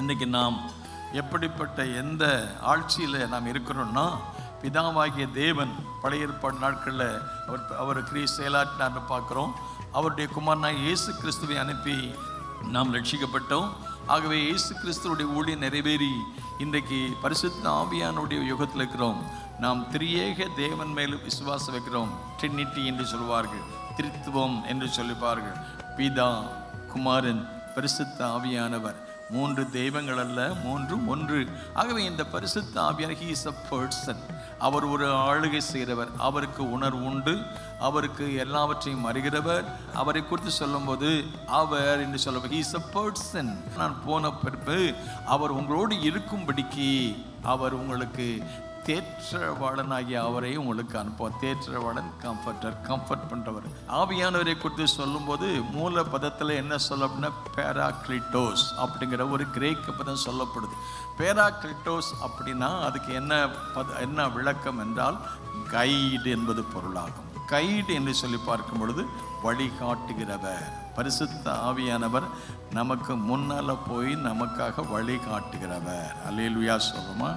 இன்றைக்கி நாம் எப்படிப்பட்ட எந்த ஆட்சியில் நாம் இருக்கிறோம்னா, பிதாவாகிய தேவன் பழைய ஏற்பாடு நாட்களில் அவர் கிறிஸ்து செயலாற்றினார்னு பார்க்குறோம். அவருடைய குமாரனாய் இயேசு கிறிஸ்துவை அனுப்பி நாம் ரட்சிக்கப்பட்டோம். ஆகவே இயேசு கிறிஸ்துவுடைய ஊழியம் நிறைவேறி இன்றைக்கு பரிசுத்த ஆவியானுடைய யுகத்தில் இருக்கிறோம். நாம் திரியேக தேவன் மேலும் விசுவாசம் வைக்கிறோம். ட்ரினிட்டி என்று சொல்வார்கள், திரித்துவம் என்று சொல்லிப்பார்கள். பிதா, குமாரன், பரிசுத்த ஆவியானவர். 3 தெய்வங்கள் அல்ல, 3 ஒன்று. ஆகவே இந்த பரிசுத்த ஆவியானவர் he is a person. அவர் ஒரு ஆளுகை செய்கிறவர். அவருக்கு உணர்வு உண்டு. அவருக்கு எல்லாவற்றையும் அறிகிறவர். அவரை குறித்து சொல்லும்போது அவர் என்று சொல்லுவார், he is a person. நான் போன பிறகு அவர் உங்களோடு இருக்கும்படிக்கு அவர் உங்களுக்கு தேற்றவாளனாகிய அவரை உங்களுக்கு அனுப்புவார். தேற்றவாளன், கம்ஃபர்ட் பண்ணுறவர். ஆவியானவரை குறித்து சொல்லும்போது மூல பதத்தில் என்ன சொல்ல அப்படின்னா பேராக்ளிட்டோஸ் அப்படிங்கிற ஒரு கிரேக்க பதம் சொல்லப்படுது. பேராக்ளிட்டோஸ் அப்படின்னா அதுக்கு என்ன விளக்கம் என்றால் கைடு என்பது பொருளாகும். கைடு என்று சொல்லி பார்க்கும் பொழுது வழிகாட்டுகிறவர். பரிசுத்த ஆவியானவர் நமக்கு முன்னால் போய் நமக்காக வழிகாட்டுகிறவர். அல்லேலூயா சொல்லுமா.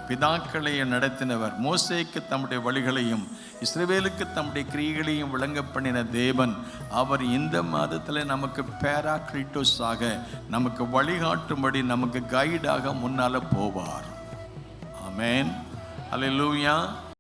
பிதாக்களை நடத்தினவர், மோசேக்கு தம்முடைய வழிகளையும் இஸ்ரவேலுக்கு தம்முடைய கிரியைகளையும் விளங்க பண்ணின தேவன், அவர் இந்த மாதத்தில் நமக்கு பேராக்ளிட்டோஸாக நமக்கு வழிகாட்டும்படி நமக்கு கைடாக முன்னால் போவார். ஆமென். அல்லேலூயா.